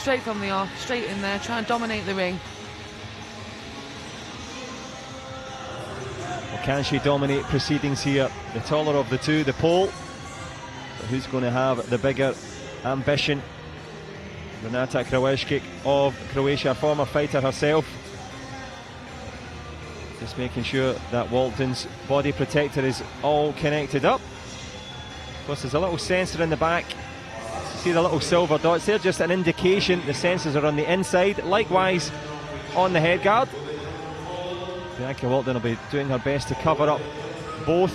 straight from the off, straight in there, try and dominate the ring. Well, can she dominate proceedings here? The taller of the two, the pole. But who's going to have the bigger ambition? Renata KOWALCZUK of Croatia, a former fighter herself. Just making sure that Walkden's body protector is all connected up. Of course, there's a little sensor in the back. You see the little silver dots there, just an indication the sensors are on the inside. Likewise on the headguard. Bianca WALKDEN will be doing her best to cover up both,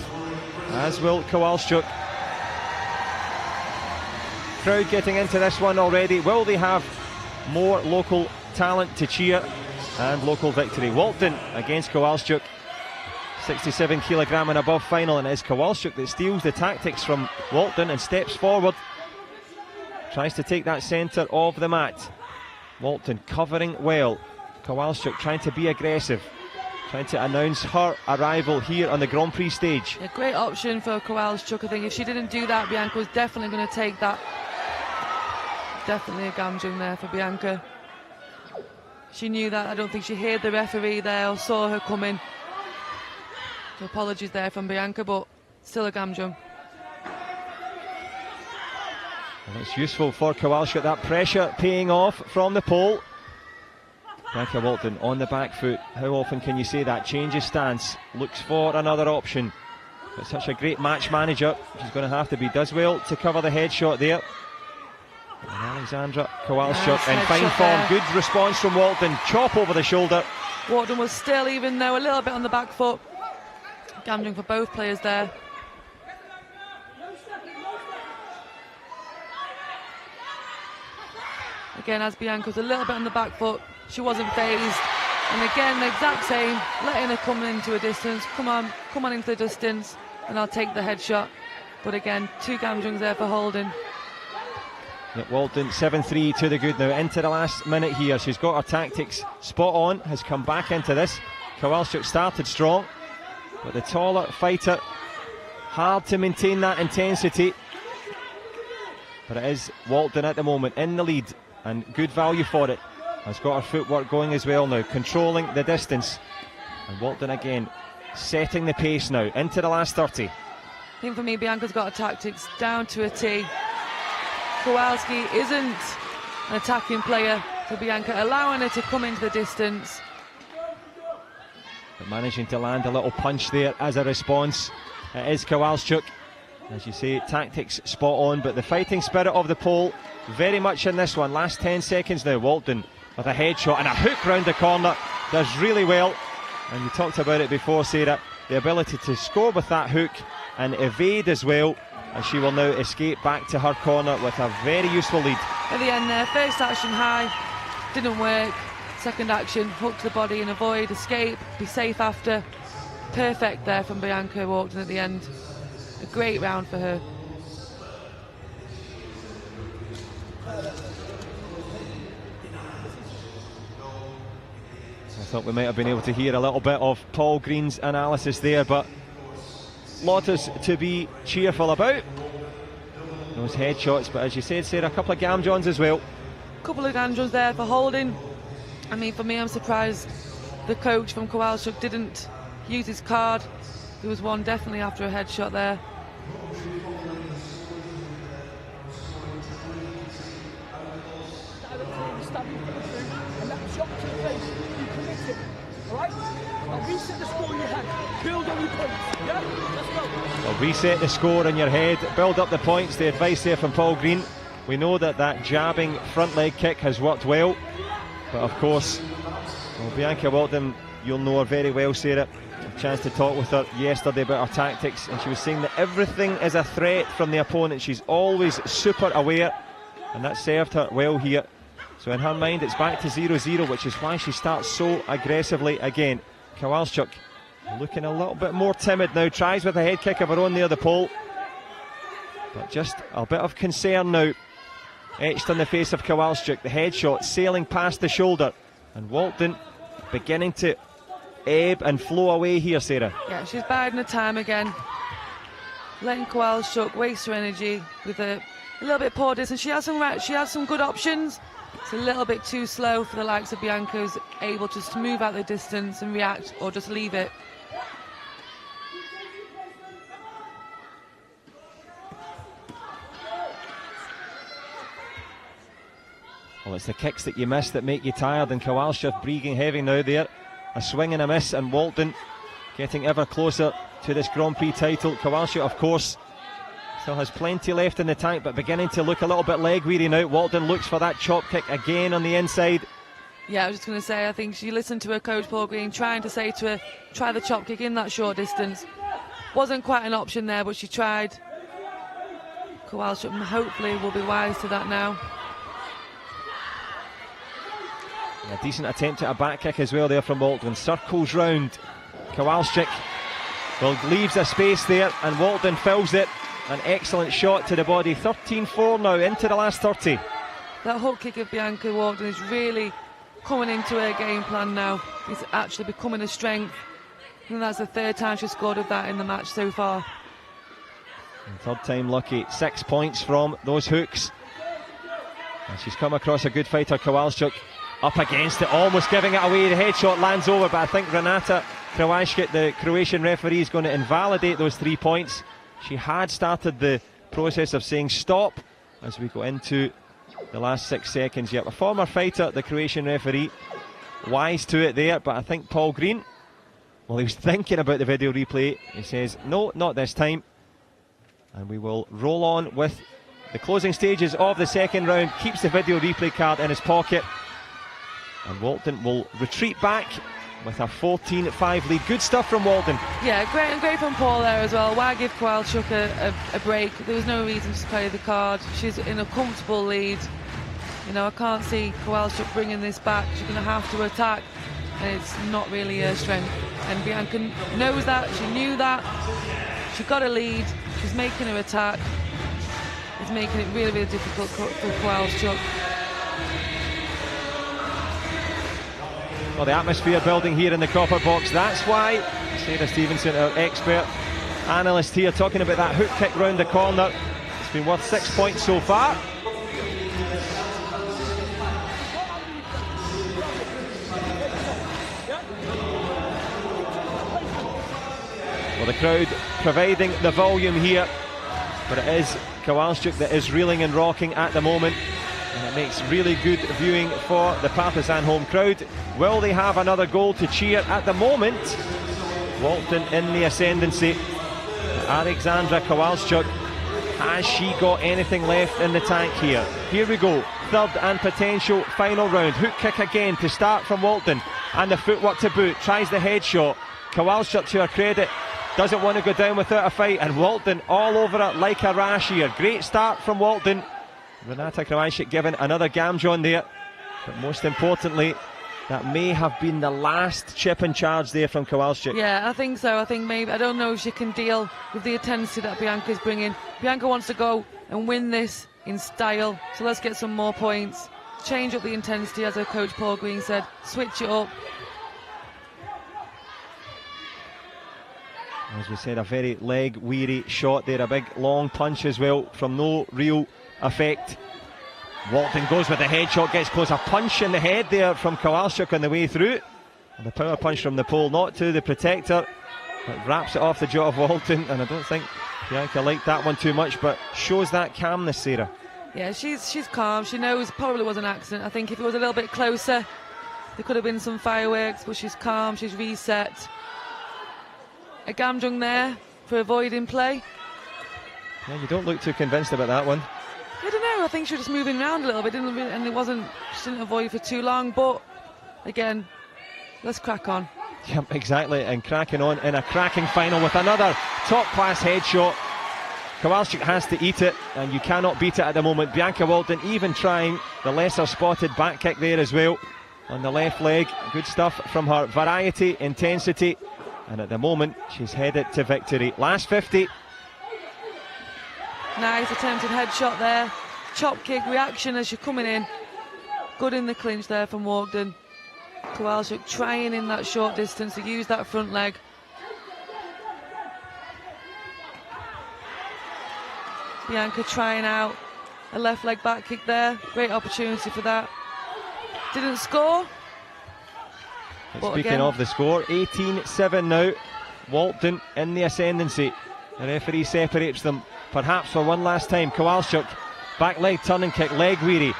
as will KOWALCZUK. Crowd getting into this one already. Will they have more local talent to cheer and local victory? WALKDEN against KOWALCZUK. 67 kilogram and above final, and it is KOWALCZUK that steals the tactics from WALKDEN and steps forward. Tries to take that centre of the mat. WALKDEN covering well. KOWALCZUK trying to be aggressive, trying to announce her arrival here on the Grand Prix stage. A great option for KOWALCZUK. I think if she didn't do that, Bianca was definitely going to take that. Definitely a gamjung there for Bianca. She knew that. I don't think she heard the referee there or saw her coming. So apologies there from Bianca, but still a gamjung. Well, it's useful for KOWALCZUK, that pressure paying off from the pole. Bianca WALKDEN on the back foot. How often can you say that? Changes stance, looks for another option. But such a great match manager, she's going to have to be. Does well to cover the headshot there. And Alexandra KOWALCZUK in fine form. Good response from WALKDEN. Chop over the shoulder. WALKDEN was still, even though a little bit on the back foot. Gamjung for both players there. Again, as Bianca was a little bit on the back foot, she wasn't phased. And again, the exact same, letting her come into a distance. Come on into the distance, and I'll take the headshot. But again, two gamjungs there for holding. Yep, WALKDEN 7-3 to the good now. Into the last minute here. She's got her tactics spot on, has come back into this. KOWALCZUK started strong, but the taller fighter, hard to maintain that intensity. But it is WALKDEN at the moment in the lead, and good value for it. Has got her footwork going as well now, controlling the distance. And WALKDEN again, setting the pace now, into the last 30. I think for me, Bianca's got her tactics down to a T. KOWALCZUK isn't an attacking player, so Bianca allowing her to come into the distance. But managing to land a little punch there as a response. It is KOWALCZUK. As you say, tactics spot on, but the fighting spirit of the pole very much in this one. Last 10 seconds now. WALKDEN with a headshot and a hook round the corner. Does really well. And you talked about it before, Sarah, the ability to score with that hook and evade as well. And she will now escape back to her corner with a very useful lead. At the end there, first action high, didn't work. Second action, hook to the body and avoid, escape, be safe after. Perfect there from Bianca WALKDEN at the end. A great round for her. I thought we might have been able to hear a little bit of Paul Green's analysis there, but lots to be cheerful about. Those headshots, but as you said, Sarah, a couple of gamjons as well. A couple of gamjons there for holding. I mean, for me, I'm surprised the coach from KOWALCZUK didn't use his card. There was one definitely after a headshot there. Reset the score in your head, build on your points, yeah? Let's go. Well, reset the score in your head, build up the points. The advice there from Paul Green. We know that jabbing front leg kick has worked well, but of course, well, Bianca WALKDEN, you'll know her very well, Sarah. A chance to talk with her yesterday about her tactics, and she was saying that everything is a threat from the opponent. She's always super aware, and that served her well here. So in her mind, it's back to 0-0, which is why she starts so aggressively again. KOWALCZUK looking a little bit more timid now, tries with a head kick of her own near the pole, but just a bit of concern now etched on the face of KOWALCZUK. The headshot sailing past the shoulder, and WALKDEN beginning to ebb and flow away here, Sarah. Yeah, she's biding her time again, letting KOWALCZUK waste her energy with a little bit poor distance. She has some good options, It's a little bit too slow for the likes of Bianca, who's able to just move out the distance and react, or just leave it. Well, it's the kicks that you miss that make you tired, and Kowalczuk breathing heavy now there. A swing and a miss, and Walkden getting ever closer to this Grand Prix title. Kowalczuk, of course, still has plenty left in the tank, but beginning to look a little bit leg weary now. Walkden looks for that chop kick again on the inside. Yeah, I was just going to say, I think she listened to her coach Paul Green trying to say to her, try the chop kick in that short distance. Wasn't quite an option there, but she tried. Kowalczuk hopefully will be wise to that now. A decent attempt at a back kick as well there from Walkden. Circles round. Kowalczuk, well, leaves a space there, and Walkden fills it. An excellent shot to the body. 13-4 now, into the last 30. That hook kick of Bianca Walkden is really coming into her game plan now. It's actually becoming a strength. And that's the third time she's scored with that in the match so far. And third time lucky. 6 points from those hooks. And she's come across a good fighter, Kowalczuk. Up against it, almost giving it away. The headshot lands over, but I think Renata Krajewska, the Croatian referee, is going to invalidate those 3 points. She had started the process of saying stop as we go into the last 6 seconds. Yep, a former fighter, the Croatian referee, wise to it there, but I think Paul Green, well, he was thinking about the video replay. He says, no, not this time. And we will roll on with the closing stages of the second round. Keeps the video replay card in his pocket. And Walkden will retreat back with a 14-5 lead. Good stuff from Walkden. Yeah, great from Paul there as well. Why give Kowalczuk a break? There was no reason to play the card. She's in a comfortable lead. You know, I can't see Kowalczuk bringing this back. She's going to have to attack, and it's not really her strength. And Bianca knows that. She knew that. She got a lead. She's making her attack. It's making it really, really difficult for Kowalczuk. Well, the atmosphere building here in the copper box. That's why Sarah Stevenson, our expert analyst here, talking about that hook kick round the corner. It's been worth 6 points so far. Well, the crowd providing the volume here, but it is Kowalczuk that is reeling and rocking at the moment. And it makes really good viewing for the Partizan home crowd. Will they have another goal to cheer? At the moment, Walkden in the ascendancy. Alexandra Kowalczuk, has she got anything left in the tank here? Here we go, third and potential final round. Hook kick again to start from Walkden, and the footwork to boot. Tries the headshot. Kowalczuk, to her credit, doesn't want to go down without a fight, and Walkden all over it like a rash here. Great start from Walkden. Renata Krajewska given another gamjon there, but most importantly, that may have been the last chip in charge there from Kowalczuk. Yeah, I think so. I think maybe, I don't know if she can deal with the intensity that Bianca's bringing. Bianca wants to go and win this in style, so let's get some more points. Change up the intensity, as her coach Paul Green said. Switch it up. As we said, a very leg-weary shot there, a big long punch as well from no real effect. Walkden goes with the headshot, gets close. A punch in the head there from Kowalczuk on the way through. And the power punch from the pole, not to the protector, but wraps it off the jaw of Walkden. And I don't think Bianca liked that one too much, but shows that calmness, Sarah. Yeah, she's calm. She knows probably was an accident. I think if it was a little bit closer, there could have been some fireworks, but she's calm, she's reset. A gamjung there for avoiding play. Yeah, you don't look too convinced about that one. I don't know, I think she was just moving around a little bit, and she didn't avoid for too long, but again, let's crack on. Yep, exactly, and cracking on in a cracking final with another top-class headshot. Kowalczuk has to eat it, and you cannot beat it at the moment. Bianca Walkden even trying the lesser spotted back kick there as well on the left leg. Good stuff from her. Variety, intensity, and at the moment she's headed to victory. Last 50. Nice attempted headshot there. Chop kick reaction as you're coming in. Good in the clinch there from Walkden. Kowalczuk trying in that short distance to use that front leg. Bianca trying out a left leg back kick there. Great opportunity for that. Didn't score. But speaking of the score, 18-7 now. Walkden in the ascendancy. The referee separates them, perhaps for one last time. Kowalczuk, back leg turning kick, leg weary.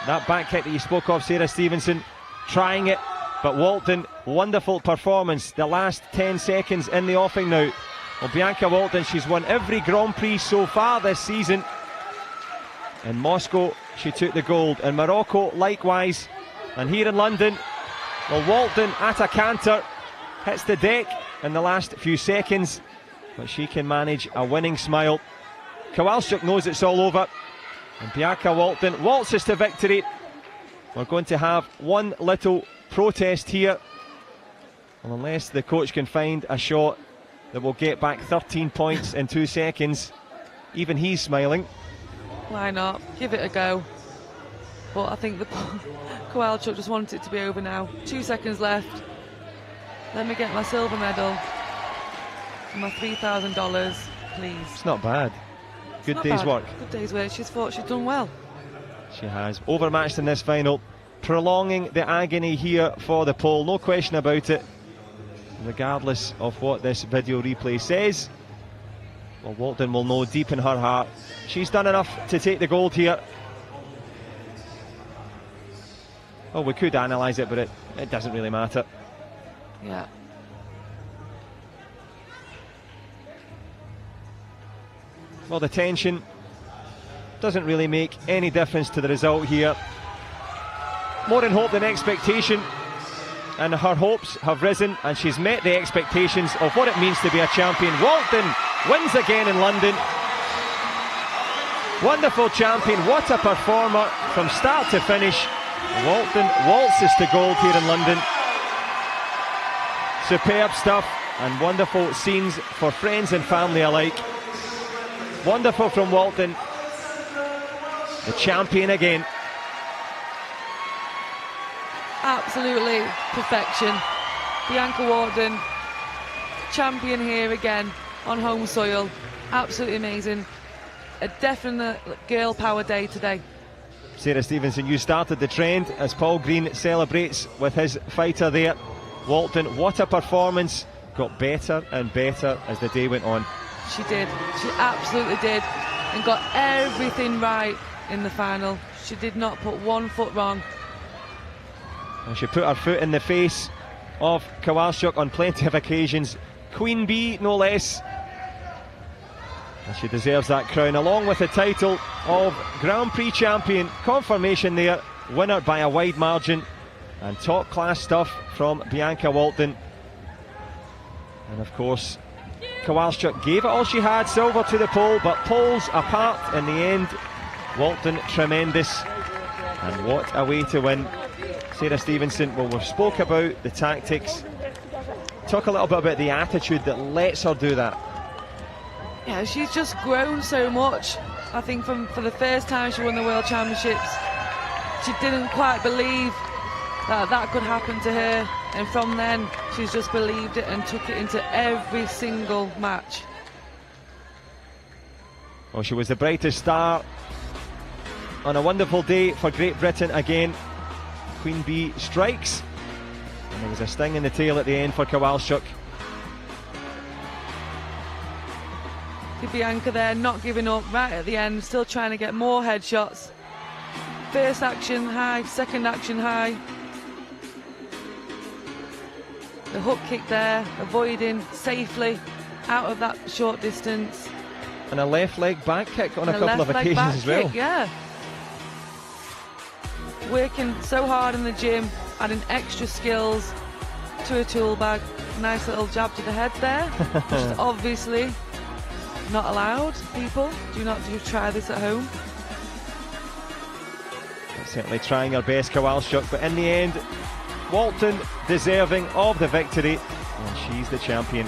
That back kick that you spoke of, Sarah Stevenson, trying it, but Walkden, wonderful performance. The last 10 seconds in the offing now. Well, Bianca WALKDEN, she's won every Grand Prix so far this season. In Moscow, she took the gold. In Morocco, likewise. And here in London, well, WALKDEN at a canter, hits the deck in the last few seconds, but she can manage a winning smile. Kowalczuk knows it's all over, and Bianca WALKDEN waltzes to victory. We're going to have one little protest here, well, unless the coach can find a shot that will get back 13 points in 2 seconds. Even he's smiling. Why not? Give it a go. But I think the Kowalczuk just wanted it to be over now. 2 seconds left. Let me get my silver medal. My $3,000, please. It's not bad. Good Not day's bad. work. Good day's work. She's thought she's done well. She has. Overmatched in this final. Prolonging the agony here for the pole. No question about it. Regardless of what this video replay says. Well, WALKDEN will know deep in her heart she's done enough to take the gold here. Well, we could analyse it, but it doesn't really matter. Yeah. Well, the tension doesn't really make any difference to the result here. More in hope than expectation, and her hopes have risen, and she's met the expectations of what it means to be a champion. WALKDEN wins again in London. Wonderful champion, what a performer from start to finish. WALKDEN waltzes to gold here in London. Superb stuff and wonderful scenes for friends and family alike. Wonderful from WALKDEN, the champion again. Absolutely perfection. Bianca WALKDEN, champion here again on home soil. Absolutely amazing. A definite girl power day today. Sarah Stevenson, you started the trend as Paul Green celebrates with his fighter there. WALKDEN, what a performance. Got better and better as the day went on. She did. She absolutely did. And got everything right in the final. She did not put one foot wrong. And she put her foot in the face of Kowalczuk on plenty of occasions. Queen Bee, no less. And she deserves that crown, along with the title of Grand Prix champion. Confirmation there, winner by a wide margin. And top class stuff from Bianca WALKDEN. And of course, Kowalczuk gave it all she had, silver to the pole, but poles apart in the end. WALKDEN tremendous. And what a way to win. Sarah Stevenson, well, we've spoke about the tactics. Talk a little bit about the attitude that lets her do that. Yeah, she's just grown so much. I think for the first time she won the World Championships, she didn't quite believe that could happen to her. And from then, she's just believed it and took it into every single match. Well, she was the brightest star on a wonderful day for Great Britain again. Queen Bee strikes, and there was a sting in the tail at the end for Kowalczuk. Bianca there, not giving up right at the end, still trying to get more headshots. First action high, second action high. The hook kick there, avoiding safely out of that short distance. And a left leg back kick on a couple of occasions as well. Kick, yeah. Working so hard in the gym, adding extra skills to a tool bag. Nice little jab to the head there, which is obviously not allowed. People, do try this at home. Certainly trying her best, Kowalczuk, but in the end, WALKDEN deserving of the victory, and she's the champion.